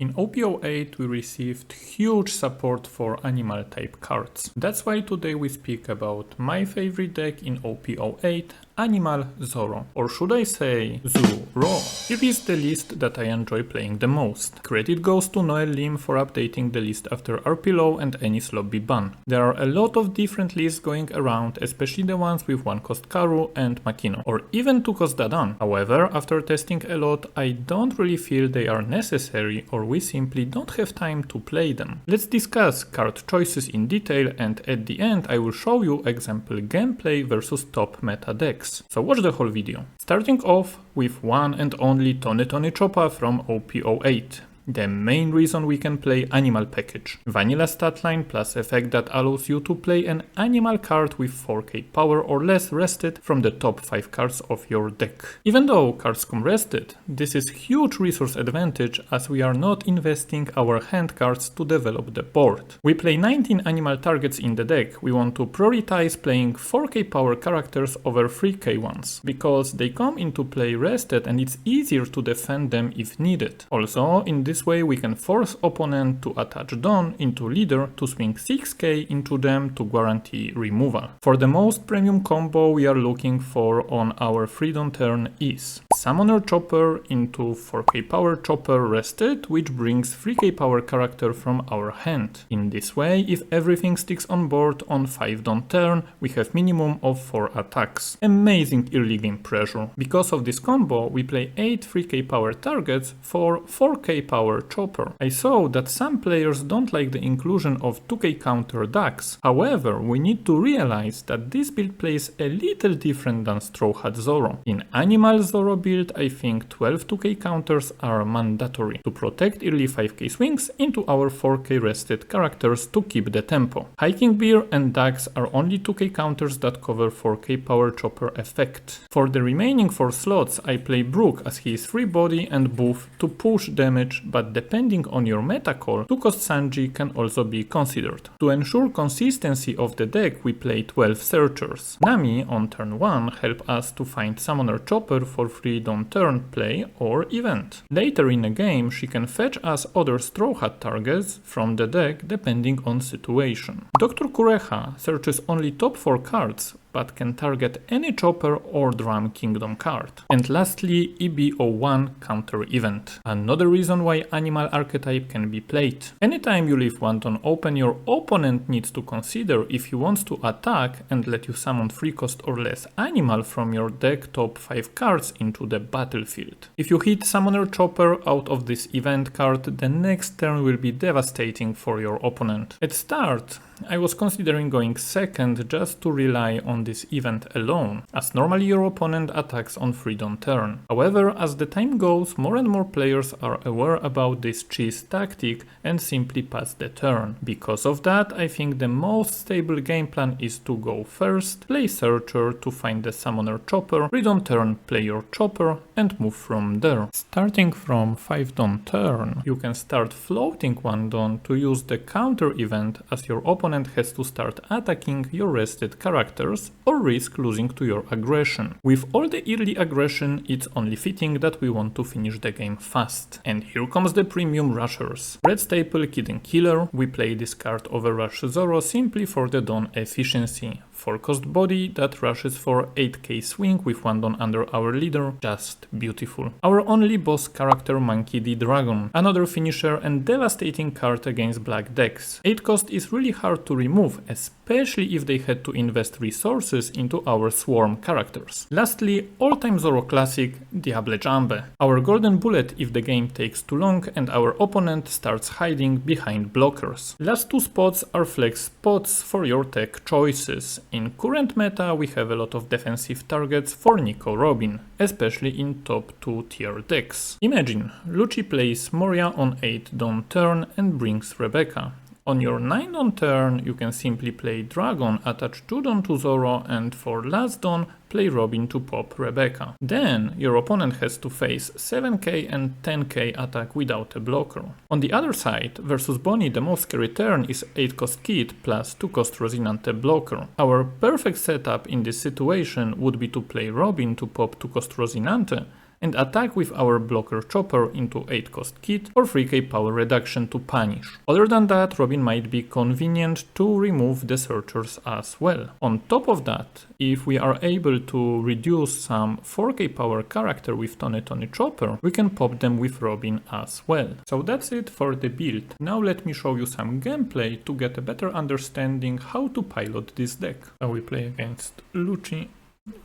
In OP-08 we received huge support for animal type cards. That's why today we speak about my favorite deck in OP-08, Animal Zoro. Or should I say Zoro? Here is the list that I enjoy playing the most. Credit goes to Noel Lim for updating the list after RP low and any lobby ban. There are a lot of different lists going around, especially the ones with 1-cost Karu and Makino, or even 2-cost Dadan. However, after testing a lot, I don't really feel they are necessary, or we simply don't have time to play them. Let's discuss card choices in detail, and at the end I will show you example gameplay versus top meta decks. So watch the whole video. Starting off with one and only Tony Choppa from OP-08. The main reason we can play Animal package. Vanilla stat line plus effect that allows you to play an animal card with 4k power or less rested from the top 5 cards of your deck. Even though cards come rested, this is huge resource advantage as we are not investing our hand cards to develop the board. We play 19 animal targets in the deck. We want to prioritize playing 4k power characters over 3k ones, because they come into play rested and it's easier to defend them if needed. Also, in this way we can force opponent to attach Dawn into leader to swing 6k into them to guarantee removal. For the most premium combo we are looking for on our freedom turn is Summoner Chopper into 4k power Chopper rested, which brings 3k power character from our hand. In this way, if everything sticks on board on 5 Dawn turn, we have minimum of 4 attacks. Amazing early game pressure. Because of this combo, we play 8 3k power targets for 4k power Chopper. I saw that some players don't like the inclusion of 2k counter decks. However, we need to realize that this build plays a little different than Straw Hat Zoro. In Animal Zoro build, I think 12 2k counters are mandatory to protect early 5k swings into our 4k rested characters to keep the tempo. Hiking Bear and Dax are only 2k counters that cover 4k power Chopper effect. For the remaining 4 slots, I play Brook as he is free body and buff to push damage, but depending on your meta call, 2-cost Sanji can also be considered. To ensure consistency of the deck, we play 12 searchers. Nami on turn 1 help us to find Summoner Chopper for free on turn play or event. Later in the game, she can fetch us other Straw Hat targets from the deck depending on situation. Dr. Kureha searches only top 4 cards, but can target any Chopper or Drum Kingdom card. And lastly, EB-01 counter event. Another reason why animal archetype can be played. Anytime you leave one turn open, your opponent needs to consider if he wants to attack and let you summon 3-cost or less animal from your deck top 5 cards into the battlefield. If you hit Summoner Chopper out of this event card, the next turn will be devastating for your opponent. At start, I was considering going second just to rely on this event alone, as normally your opponent attacks on freedom turn. However, as the time goes, more and more players are aware about this cheese tactic and simply pass the turn. Because of that, I think the most stable game plan is to go first, play Searcher to find the Summoner Chopper, freedom turn, play your Chopper, and move from there. Starting from 5 Dawn turn, you can start floating 1 Dawn to use the counter event as your opponent has to start attacking your rested characters or risk losing to your aggression. With all the early aggression, it's only fitting that we want to finish the game fast. And here comes the premium rushers. Red Staple Kid and Killer, we play this card over Rush Zoro simply for the Dawn efficiency. 4-cost body that rushes for 8k swing with 1 Dawn under our leader, just beautiful. Our only boss character Monkey D. Dragon, another finisher and devastating card against black decks. 8-cost is really hard to remove, especially if they had to invest resources into our swarm characters. Lastly, all-time Zoro classic, Diable Jambe. Our golden bullet if the game takes too long and our opponent starts hiding behind blockers. Last 2 spots are flex spots for your tech choices. In current meta, we have a lot of defensive targets for Nico Robin, especially in top 2 tier decks. Imagine, Lucci plays Moria on 8 Dawn turn and brings Rebecca. On your 9 Dawn turn, you can simply play Dragon, attach 2 Dawn to Zoro, and for last Dawn, play Robin to pop Rebecca. Then your opponent has to face 7k and 10k attack without a blocker. On the other side, versus Bonney, the most scary turn is 8-cost Kid plus 2-cost Rosinante blocker. Our perfect setup in this situation would be to play Robin to pop 2-cost Rosinante and attack with our blocker chopper into 8 cost kit or 3k power reduction to punish. Other than that, Robin might be convenient to remove the searchers as well. On top of that, if we are able to reduce some 4k power character with Tony chopper, we can pop them with Robin as well. So that's it for the build. Now let me show you some gameplay to get a better understanding how to pilot this deck. So we play against Lucci.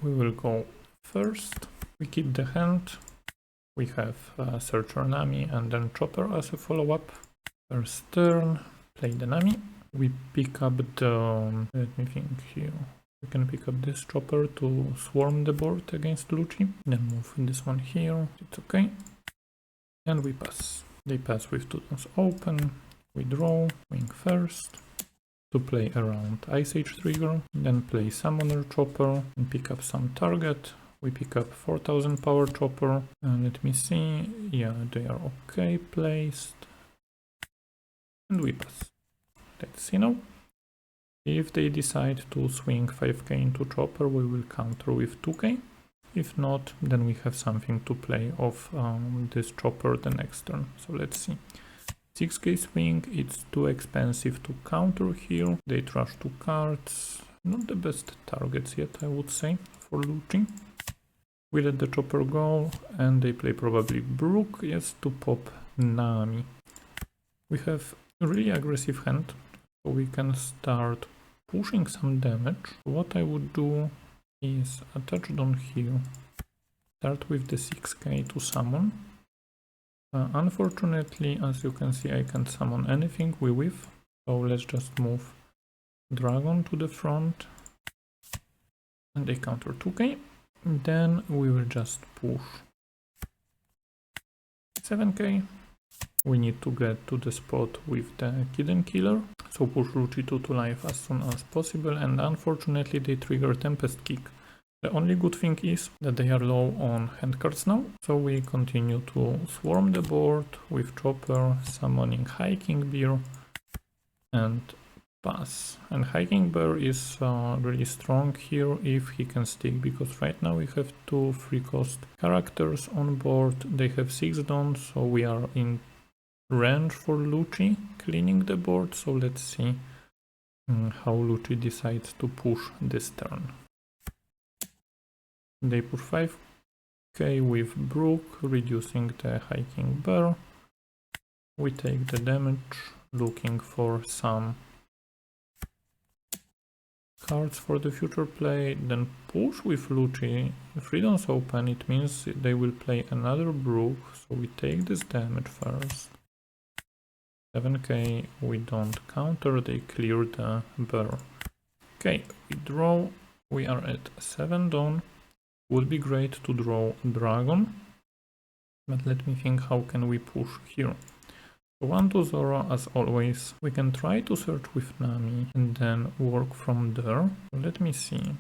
We will go first. We keep the hand. We have Searcher Nami and then Chopper as a follow-up. First turn, play the Nami. We pick up the... let me think here. We can pick up this Chopper to swarm the board against Lucci. Then move this one here. It's okay. And we pass. They pass with 2 turns open. We draw, wing first. To play around Ice Age trigger. Then play Summoner Chopper and pick up some target. We pick up 4000 power chopper, and let me see, yeah, they are okay placed, and we pass. Let's see now. If they decide to swing 5k into chopper, we will counter with 2k. If not, then we have something to play off this chopper the next turn. So let's see. 6k swing, it's too expensive to counter here. They trash 2 cards. Not the best targets yet, I would say, for Lucci. We let the chopper go, and they play probably Brook, yes, to pop Nami. We have a really aggressive hand, so we can start pushing some damage. What I would do is attach down here, start with the 6k to summon. Unfortunately, as you can see, I can't summon anything with, so let's just move Dragon to the front, and they counter 2k. Then we will just push 7k. We need to get to the spot with the Kiden Killer, so push Lucci to life as soon as possible, and unfortunately they trigger Tempest Kick. The only good thing is that they are low on hand cards now, so we continue to swarm the board with Chopper, summoning Hiking Bear, and pass. And Hiking Bear is really strong here if he can stick, because right now we have 2 free cost characters on board. They have 6 dons, so we are in range for Lucci cleaning the board. So let's see how Lucci decides to push this turn. They push 5k with Brook, reducing the Hiking Bear. We take the damage, looking for some cards for the future play, then push with Lucci. If Freedom's open, it means they will play another Brook, so we take this damage first. 7k, we don't counter, they clear the bear. Okay, we draw, we are at 7 down. Would be great to draw Dragon, but let me think how can we push here. 1 to Zoro, as always. We can try to search with Nami and then work from there. Let me see.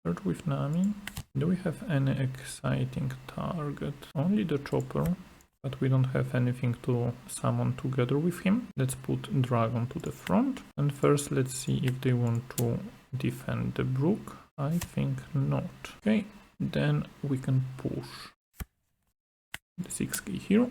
Search with Nami. Do we have any exciting target? Only the Chopper, but we don't have anything to summon together with him. Let's put Dragon to the front. And first let's see if they want to defend the Brook. I think not. Okay, then we can push the 6k here.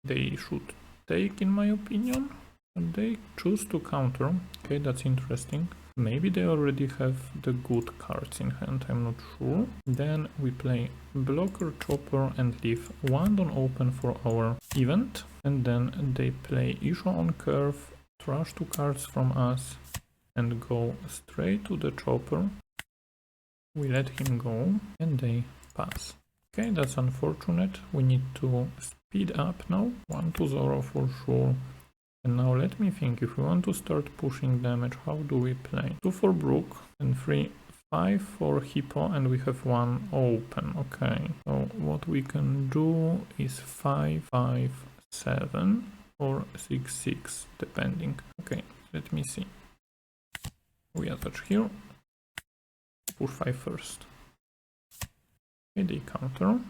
They should take, in my opinion, and they choose to counter. Okay, that's interesting. Maybe they already have the good cards in hand, I'm not sure. Then we play Blocker Chopper and leave 1 don open for our event. And then they play Isho on curve, trash 2 cards from us, and go straight to the Chopper. We let him go, and they pass. Okay, that's unfortunate. We need to speed up now. 1 to Zoro for sure. And now let me think, if we want to start pushing damage, how do we play? 2 for Brook and 3, 5 for Hippo, and we have 1 open. Okay, so what we can do is 5, 5, 7 or 6, 6, depending. Okay, let me see. We attach here. Push 5 first. Okay, they counter.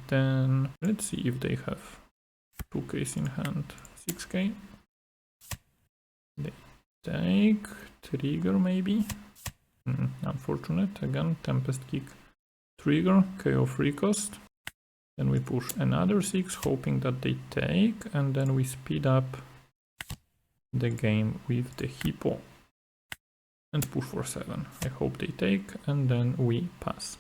Then let's see if they have 2k in hand. 6k. They take trigger maybe. Unfortunate. Again, Tempest Kick trigger. KO free cost. Then we push another 6, hoping that they take, and then we speed up the game with the hippo and push for 7. I hope they take, and then we pass.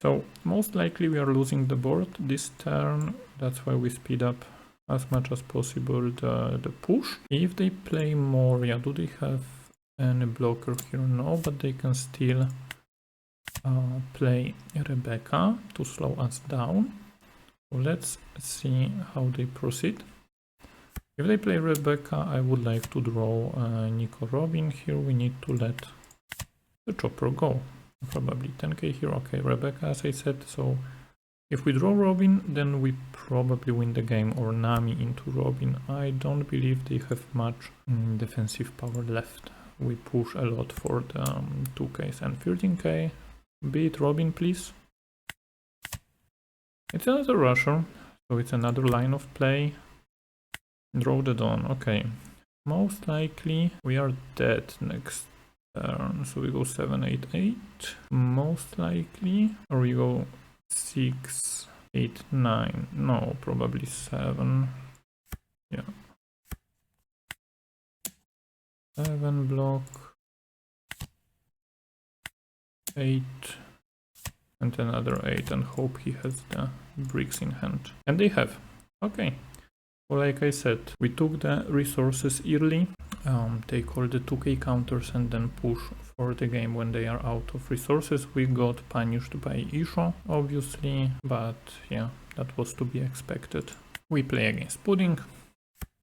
So most likely we are losing the board this turn, that's why we speed up as much as possible the push. If they play Moria, do they have any blocker here? No, but they can still play Rebecca to slow us down. So let's see how they proceed. If they play Rebecca, I would like to draw Nico Robin. Here we need to let the chopper go. Probably 10k here. Okay, Rebecca, as I said. So if we draw Robin, then we probably win the game, or Nami into Robin. I don't believe they have much defensive power left. We push a lot for the 2ks and 13k. Be it Robin, please. It's another rusher, so it's another line of play. Draw the Dawn. Okay, most likely we are dead next turn, so we go 7, 8, 8 most likely, or we go 6, 8, 9. No, probably 7. Yeah, 7 block, 8, and another 8, and hope he has the bricks in hand. And they have. Okay. Well, like I said, we took the resources early, take all the 2k counters and then push for the game when they are out of resources. We got punished by Isho, obviously, but yeah, that was to be expected. We play against Pudding.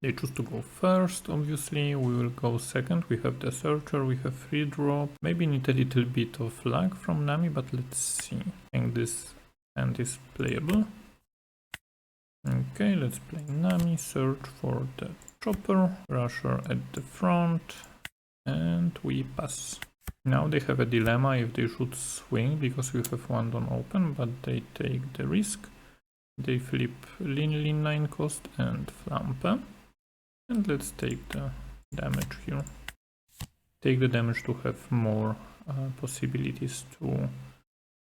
They choose to go first, obviously. We will go second. We have the Searcher, we have free drop. Maybe need a little bit of luck from Nami, but let's see. I think this hand is playable. Okay, let's play Nami, search for the chopper, rusher at the front, and we pass. Now they have a dilemma if they should swing, because we have one Dawn open, but they take the risk. They flip Lin 9 cost and Flampe. And let's take the damage here. Take the damage to have more possibilities to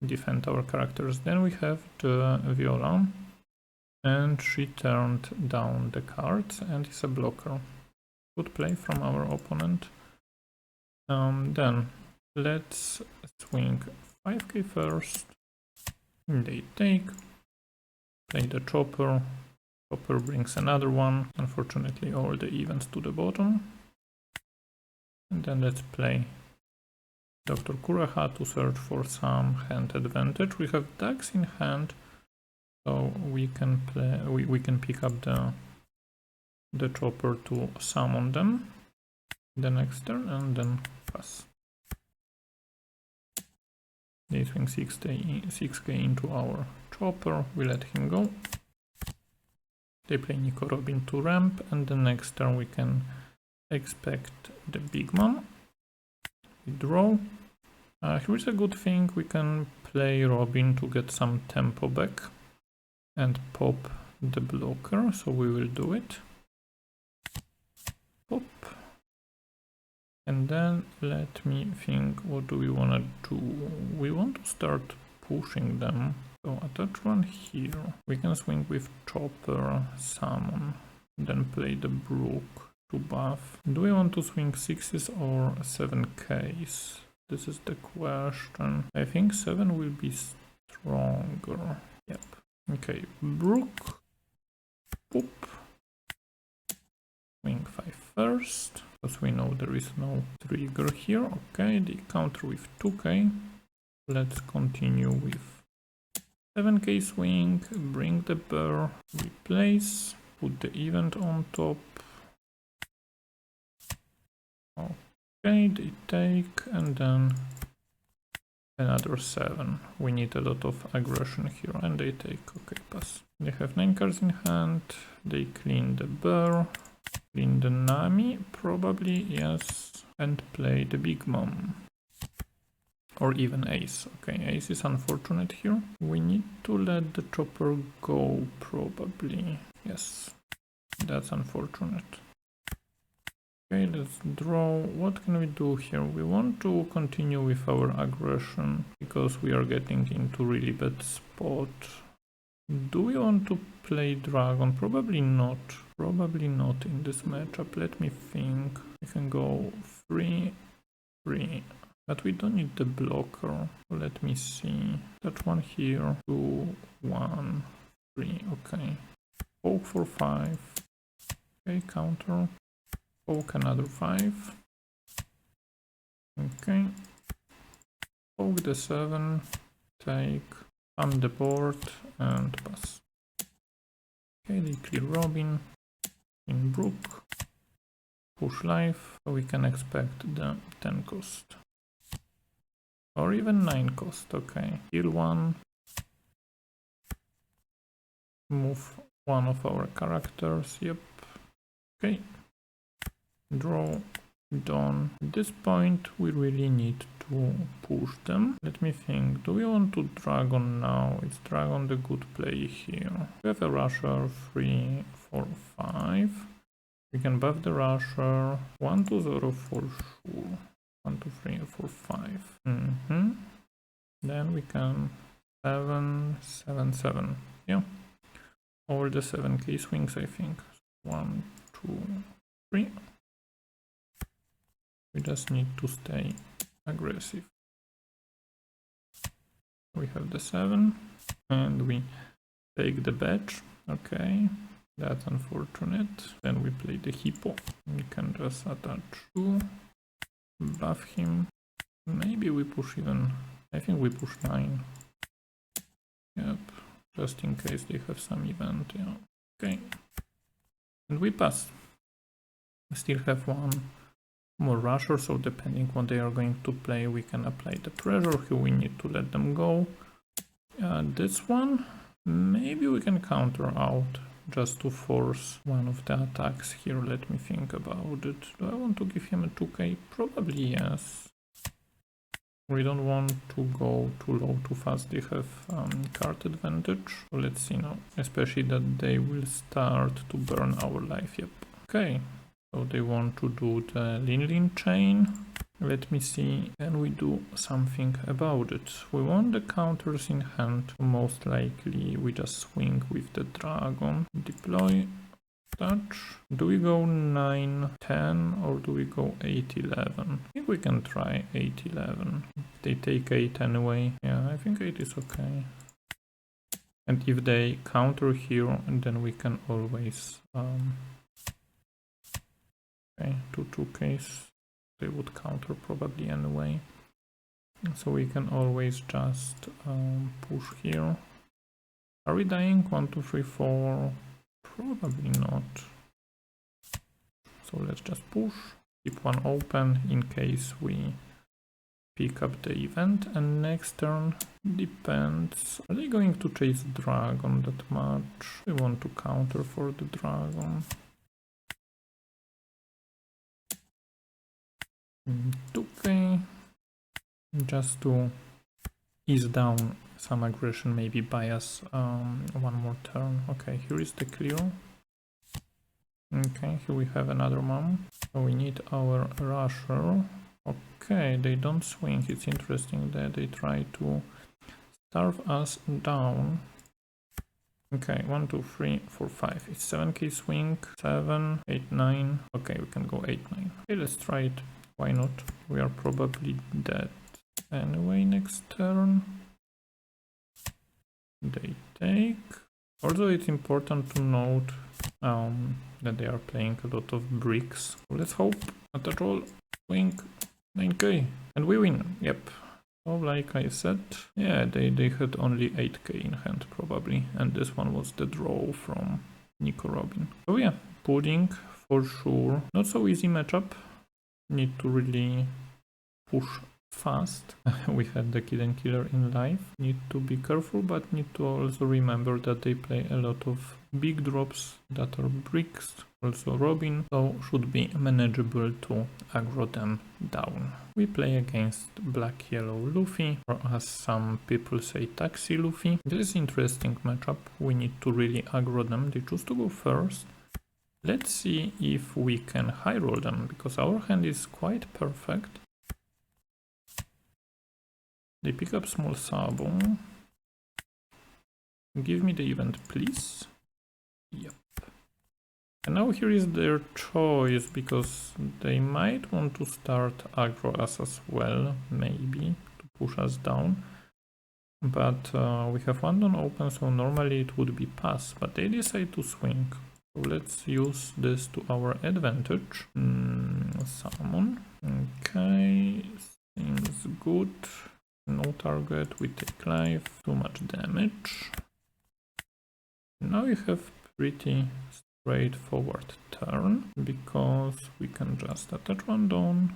defend our characters. Then we have the Viola. And she turned down the cards and is a blocker. Good play from our opponent. Then let's swing 5k first. They take. Play the chopper. Chopper brings another one. Unfortunately, all the events to the bottom. And then let's play Dr. Kuraha to search for some hand advantage. We have Dax in hand. So we can play. We can pick up the chopper to summon them the next turn and then pass. They swing 6k into our chopper. We let him go. They play Nico Robin to ramp, and the next turn we can expect the big mom. We draw. Here's a good thing: we can play Robin to get some tempo back and pop the blocker, so we will do it. Pop. And then let me think, what do we want to do? We want to start pushing them. So attach one here. We can swing with chopper, summon, then play the brook to buff. Do we want to swing 6s or 7ks? This is the question. I think 7 will be stronger. Yep. Okay, Brook, Poop, swing 5 first, because we know there is no trigger here. Okay, they counter with 2k. Let's continue with 7k swing, bring the bear, replace, put the event on top. Okay, they take, and then another 7. We need a lot of aggression here, and they take. Okay, pass. They have 9 cards in hand. They clean the bear, clean the Nami, probably, yes, and play the big mom. Or even ace. Okay, ace is unfortunate here. We need to let the chopper go, probably. Yes, that's unfortunate. Okay, let's draw. What can we do here? We want to continue with our aggression because we are getting into really bad spot. Do we want to play dragon? Probably not. Probably not in this matchup. Let me think. We can go 3, 3. But we don't need the blocker. Let me see. That one here. 2, 1, 3. Okay. Poke for 5. Okay, counter. Poke another 5. Okay. Poke the 7. Take. On the board and pass. Okay, they clear Robin. In Brook. Push life. So we can expect the 10 cost. Or even 9 cost. Okay. Heal 1. Move one of our characters. Yep. Okay. Draw. Done. At this point we really need to push them. Let me think. Do we want to dragon now? Is dragon the good play here? We have a rusher 3, 4, 5. We can buff the rusher 1 to 0 for sure. 1, 2, 3, 4, 5. Then we can 7, 7, 7. Yeah. All the 7k swings, I think. 1, 2, 3. We just need to stay aggressive. We have the 7 and we take the badge. Okay, that's unfortunate. Then we play the hippo. We can just attach 2, buff him. Maybe we push even, I think we push 9. Yep, just in case they have some event. Yeah. Okay, and we pass. We still have one more rusher, so depending what they are going to play, we can apply the pressure. Here we need to let them go. This one, maybe we can counter out just to force one of the attacks here. Let me think about it. Do I want to give him a 2k? Probably yes. We don't want to go too low too fast. They have card advantage. So let's see now. Especially that they will start to burn our life. Yep. Okay. So they want to do the Lin chain. Let me see, can we do something about it? We want the counters in hand. Most likely we just swing with the dragon. Deploy, touch. Do we go 9, 10 or do we go 8, 11? I think we can try 8, 11. They take 8 anyway. Yeah, I think 8 is okay. And if they counter here, then we can always... Okay, 2Ks, they would counter probably anyway. So we can always just push here. Are we dying? 1, 2, 3, 4? Probably not. So let's just push. Keep one open in case we pick up the event. And next turn depends. Are they going to chase dragon that much? We want to counter for the dragon. 2k, just to ease down some aggression, maybe bias one more turn. Okay, here is the clear. Okay, here we have another mom. So we need our rusher. Okay, they don't swing. It's interesting that they try to starve us down. Okay, 1, 2, 3, 4, 5. It's 7k swing. 7, 8, 9. Okay, we can go 8, 9. Okay, let's try it. Why not? We are probably dead anyway next turn. They take. Also, it's important to note that they are playing a lot of bricks. So let's hope not at all. Swing 9k and we win. Yep. So like I said, yeah, they had only 8k in hand probably, and this one was the draw from Nico Robin. So yeah, pudding for sure. Not so easy matchup. Need to really push fast. We had the Kid and Killer in life. Need to be careful, but need to also remember that they play a lot of big drops that are bricks. Also Robin, so should be manageable to aggro them down. We play against Black Yellow Luffy, or as some people say Taxi Luffy. This is interesting matchup. We need to really aggro them. They choose to go first. Let's see if we can high roll them, because our hand is quite perfect. They pick up small sabo. Give me the event, please. Yep. And now here is their choice, because they might want to start aggro us as well, maybe, to push us down. But we have one on open, so normally it would be pass, but they decide to swing. So let's use this to our advantage. Salmon. Okay, seems good. No target, we take life, too much damage. Now you have pretty straightforward turn, because we can just attach one down,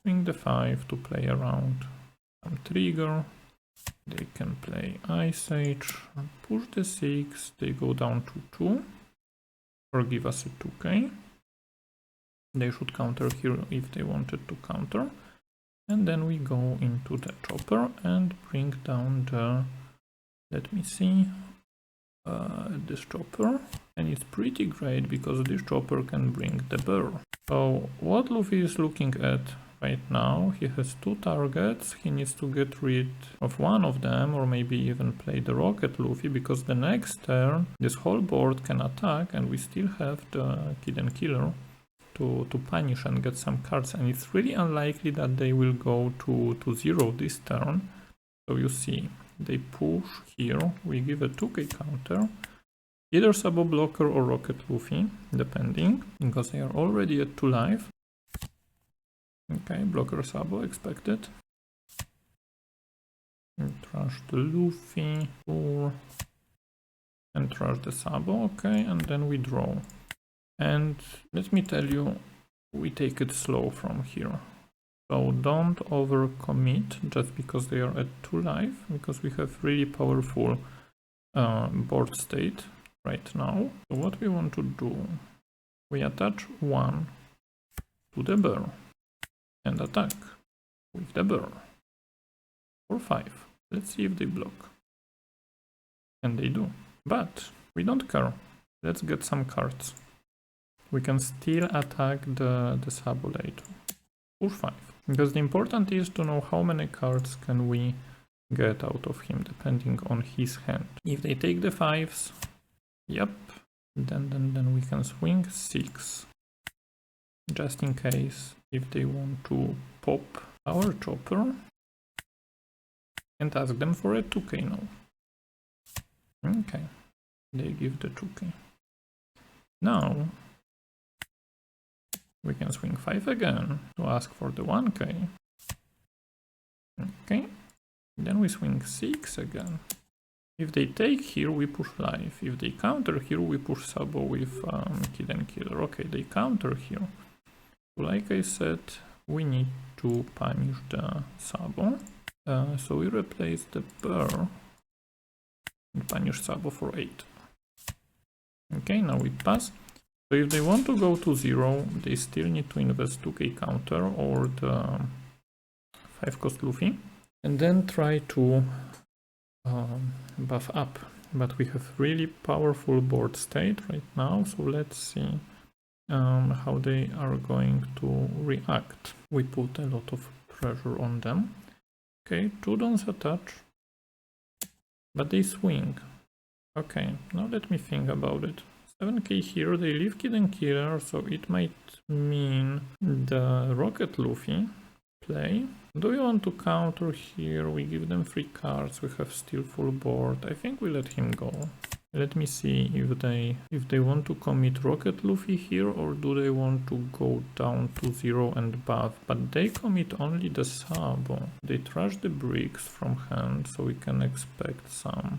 swing the 5 to play around some trigger. They can play Ice Age, push the 6, they go down to 2, or give us a 2k. They should counter here if they wanted to counter. And then we go into the chopper and bring down the, let me see, this chopper. And it's pretty great because this chopper can bring the bear. So what Luffy is looking at right now, he has 2 targets, he needs to get rid of one of them, or maybe even play the Rocket Luffy, because the next turn this whole board can attack and we still have the Kid Killer to punish and get some cards, and it's really unlikely that they will go to 0 this turn. So you see, they push here, we give a 2k counter, either Sabo Blocker or Rocket Luffy, depending, because they are already at 2 life. Okay, Blocker Sabo expected. And trash the Luffy, 4, and trash the Sabo, okay, and then we draw. And let me tell you, we take it slow from here. So don't overcommit just because they are at 2 life, because we have really powerful board state right now. So what we want to do, we attach 1 to the bear and attack with the bear for 5. Let's see if they block. And they do. But we don't care. Let's get some cards. We can still attack the Sabo later. Push 5. Because the important is to know how many cards can we get out of him depending on his hand. If they take the 5s, yep, then we can swing 6. Just in case if they want to pop our chopper and ask them for a 2k now. Okay, they give the 2k. Now we can swing 5 again to ask for the 1k. Okay, then we swing 6 again. If they take here, we push life. If they counter here, we push Sabo with Kid Killer. Okay, they counter here. Like I said, we need to punish the Sabo. So we replace the bear and punish Sabo for 8. Okay, now we pass. So if they want to go to 0, they still need to invest 2k counter or the 5 cost Luffy. And then try to buff up. But we have really powerful board state right now, so let's see how they are going to react. We put a lot of pressure on them. Okay, 2 dons attach, but they swing. Okay, now let me think about it. 7k here, they leave Kid Killer, so it might mean the Rocket Luffy play. Do we want to counter here? We give them 3 cards, we have still full board. I think we let him go. Let me see if they want to commit Rocket Luffy here, or do they want to go down to 0 and buff. But they commit only the Sabo. They trash the bricks from hand, so we can expect some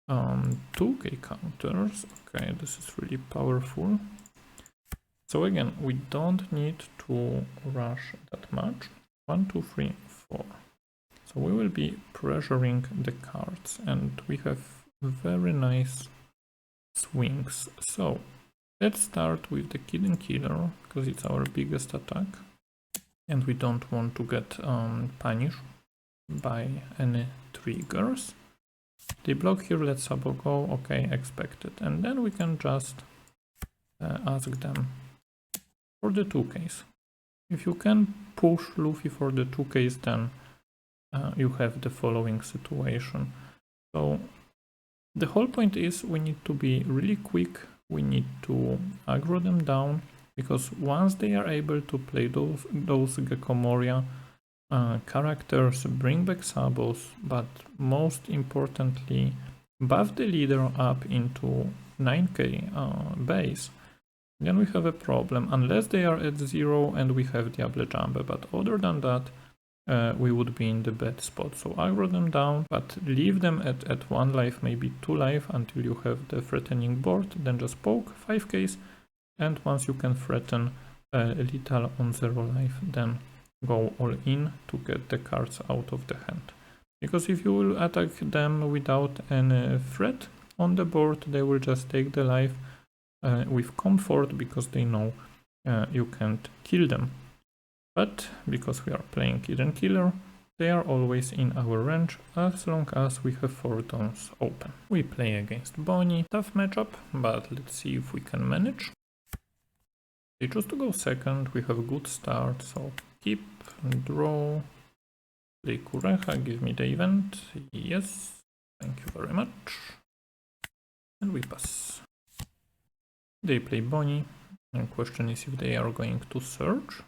2k counters. Okay, this is really powerful. So again, we don't need to rush that much. 1, 2, 3, 4. So we will be pressuring the cards, and we have very nice swings. So let's start with the Kid Killer, because it's our biggest attack, and we don't want to get punished by any triggers. They block here, let Sabo go, okay, expected. And then we can just ask them for the 2ks. If you can push Luffy for the 2ks, then you have the following situation. So the whole point is we need to be really quick, we need to aggro them down, because once they are able to play those Gekkomoria characters, bring back Sabos, but most importantly buff the leader up into 9k base, then we have a problem, unless they are at 0 and we have Diable Jambe, but other than that we would be in the bad spot. So aggro them down, but leave them at 1 life, maybe 2 life until you have the threatening board, then just poke 5ks, and once you can threaten lethal on 0 life, then go all in to get the cards out of the hand. Because if you will attack them without any threat on the board, they will just take the life with comfort, because they know you can't kill them. But because we are playing Hidden Killer, they are always in our range as long as we have 4 turns open. We play against Bonney, tough matchup, but let's see if we can manage. They choose to go second, we have a good start, so keep, draw, play Kureha, give me the event, yes, thank you very much, and we pass. They play Bonney, and question is if they are going to search.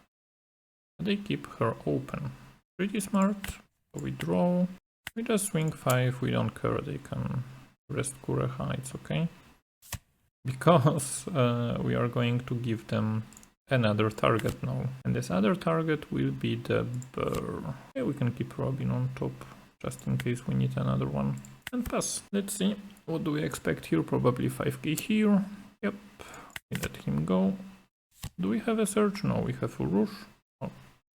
They keep her open. Pretty smart. So we draw. We just swing 5. We don't care. They can rest Kureha. It's okay. Because we are going to give them another target now. And this other target will be the bear. Yeah, we can keep Robin on top just in case we need another one. And pass. Let's see. What do we expect here? Probably 5k here. Yep. We let him go. Do we have a search? No, we have Urush.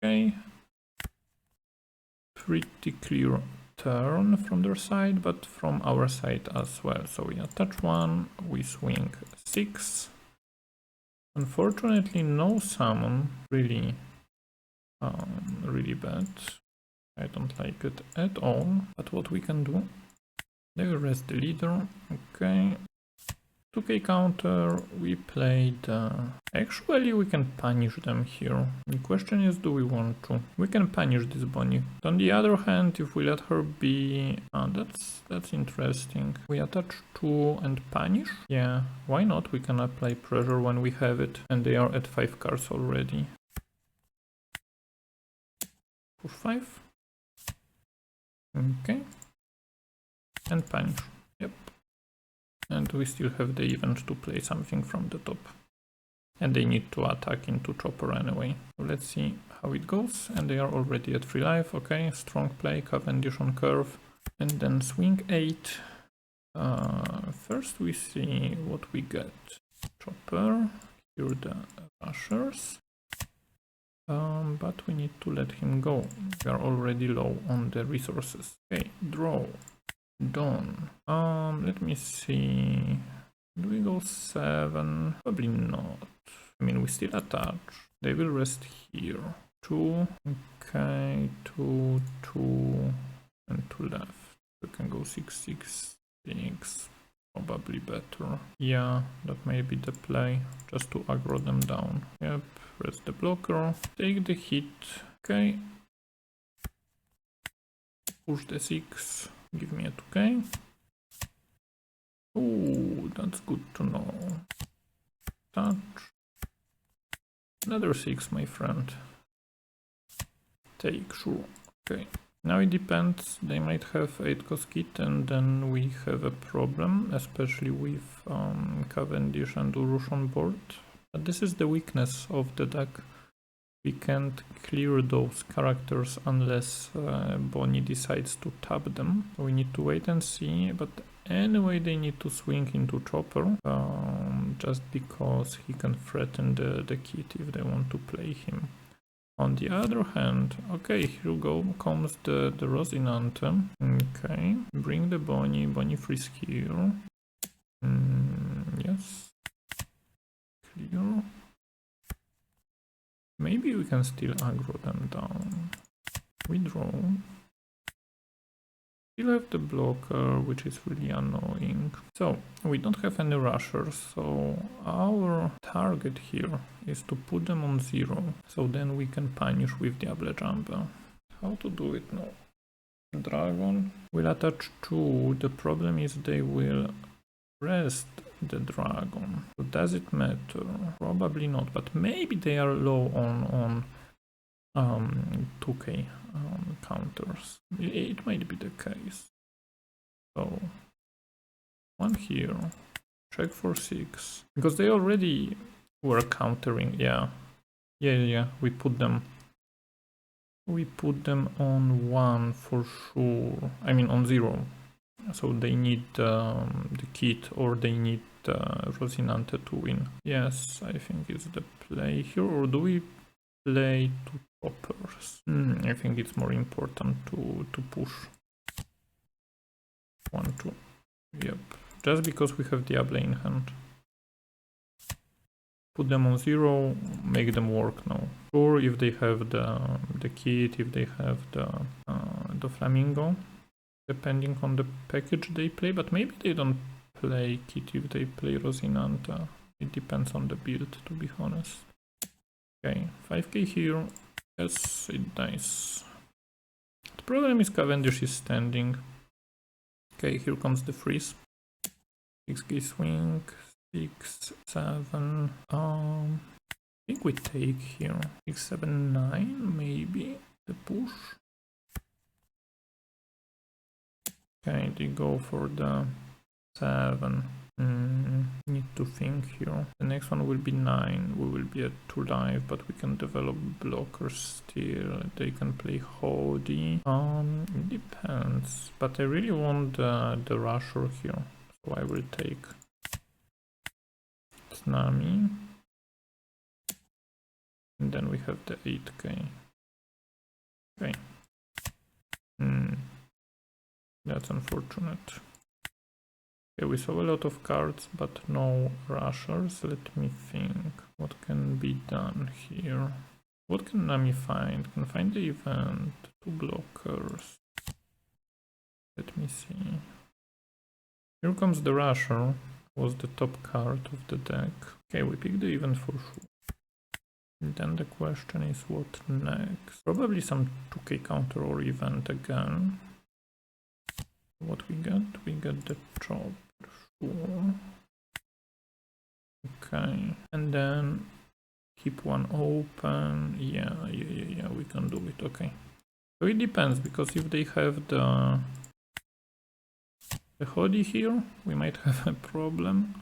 Okay, pretty clear turn from their side, but from our side as well. So we attach 1, we swing 6. Unfortunately, no summon, really bad. I don't like it at all. But what we can do? They will rest the leader. Okay. 2k counter, we played... Actually, we can punish them here. The question is, do we want to? We can punish this Bonney. On the other hand, if we let her be... that's interesting. We attach 2 and punish? Yeah, why not? We can apply pressure when we have it. And they are at 5 cards already. Push 5. Okay. And punish. Yep. And we still have the event to play something from the top. And they need to attack into chopper anyway. So let's see how it goes. And they are already at 3 life. Okay, strong play, Cavendish on curve. And then swing 8. First we see what we get. Chopper. Here the rushers. But we need to let him go. We are already low on the resources. Okay, draw. Done. Let me see. Do we go 7? Probably not. I mean, we still attach. They will rest here. 2. Okay, 2, 2, and 2 left. We can go 6, 6, 6. Probably better. Yeah, that may be the play. Just to aggro them down. Yep, rest the blocker. Take the hit. Okay. Push the 6. Give me a 2k. Oh, that's good to know. Touch. Another 6, my friend. Take, sure. Okay. Now it depends. They might have 8 cost kit and then we have a problem, especially with Cavendish and Urush on board. But this is the weakness of the deck. We can't clear those characters unless Bonney decides to tap them. We need to wait and see, but anyway they need to swing into chopper, just because he can threaten the kit if they want to play him. On the other hand, okay, here comes the Rosinante. Okay, bring the Bonney, Bonney freeze here. Yes, clear. Maybe we can still aggro them down. We draw. Still have the blocker, which is really annoying. So, we don't have any rushers, so our target here is to put them on 0. So then we can punish with Diable Jambe. How to do it now? dragon. Will attach 2. The problem is they will rest the dragon. So does it matter? Probably not, but maybe they are low on 2k counters. It might be the case. So 1 here, check for 6, because they already were countering. Yeah, we put them on 1 for sure, I mean on 0, so they need the kit, or they need Rosinante to win. Yes, I think it's the play here. Or do we play 2 choppers? I think it's more important to push 1, 2. Yep, just because we have Diable in hand. Put them on 0, make them work now. Or if they have the kit, if they have the flamingo, depending on the package they play, but maybe they don't play kit if they play Rosinante. It depends on the build, to be honest. Okay, 5k here. Yes, it dies. The problem is Cavendish is standing. Okay, here comes the freeze. 6k swing, 6, 7. I think we take here 6, 7, 9, maybe the push. Okay, they go for the 7. Need to think here. The next one will be 9. We will be at 2 life, but we can develop blockers still. They can play Hody. It depends. But I really want the rusher here, so I will take Tsunami. And then we have the 8k. Okay. That's unfortunate. Okay, we saw a lot of cards, but no rushers. Let me think. What can be done here? What can Nami find? Can find the event. 2 blockers. Let me see. Here comes the rusher. Was the top card of the deck. Okay, we pick the event for sure. And then the question is what next? Probably some 2k counter or event again. What we get? We get the chop. Sure. Okay, and then keep 1 open. Yeah, we can do it. Okay, so it depends, because if they have the Hody here, we might have a problem.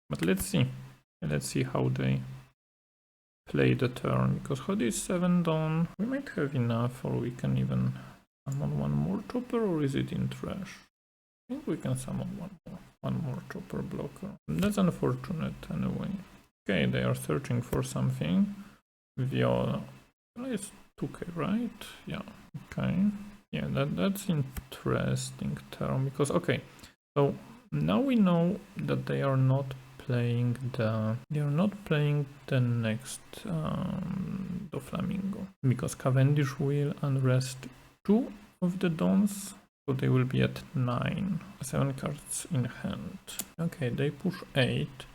But let's see how they play the turn, because Hody is 7 down. We might have enough, or we can even summon 1 more chopper, or is it in trash? I think we can summon one more chopper blocker. That's unfortunate anyway. Okay, they are searching for something. Viola. It's 2k, right? Yeah, okay. Yeah, that's interesting term, because okay, so now we know that they are not playing the next Doflamingo, because Cavendish will unrest 2 of the dons, so they will be at 9. 7 cards in hand. Okay, they push 8.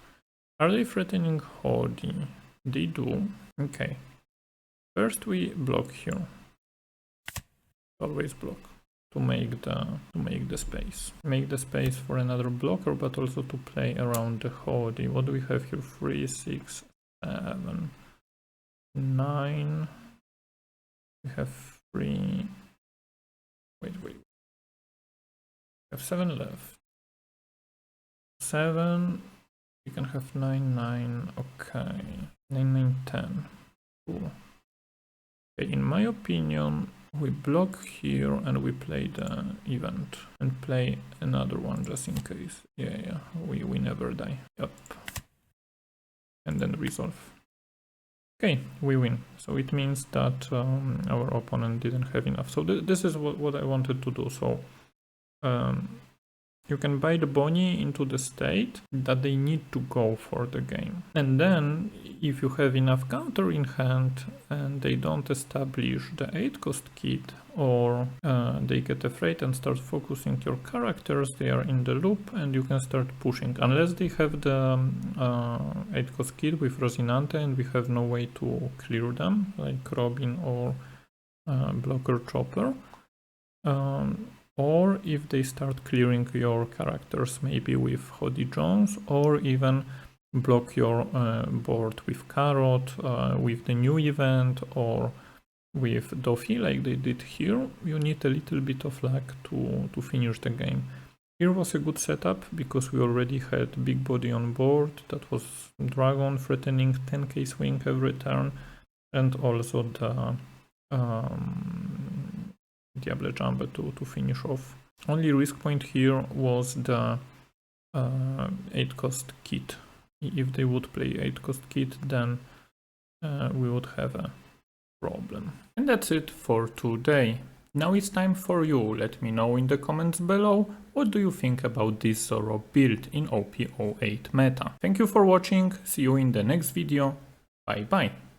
Are they threatening Hody? They do. Okay. First we block here. Always block to make the space. Make the space for another blocker, but also to play around the Hody. What do we have here? 3, 6, 7, 9. We have 3. Wait. We have 7 left. 7. We can have 9, 9. Okay. 9, 9, 10. Cool. Okay, in my opinion, we block here and we play the event and play another one just in case. Yeah, we never die. Yep. And then resolve. Okay, we win. So it means that our opponent didn't have enough. So this is what I wanted to do. So you can buy the Bonney into the state that they need to go for the game. And then if you have enough counter in hand and they don't establish the 8 cost kit, or they get afraid and start focusing your characters, they are in the loop and you can start pushing. Unless they have the 8 cost kit with Rosinante and we have no way to clear them, like Robin or Blocker Chopper. or if they start clearing your characters maybe with Hoddy Jones, or even block your board with Carrot, with the new event, or with Doffy like they did here, you need a little bit of luck to finish the game. Here was a good setup because we already had Big Body on board, that was Dragon threatening 10k swing every turn, and also the Diable Jumbo to finish off. Only risk point here was the 8 cost kit. If they would play 8 cost kit, then we would have a problem. And that's it for today. Now it's time for you. Let me know in the comments below what do you think about this Zoro build in OP-08 meta. Thank you for watching, see you in the next video, bye bye.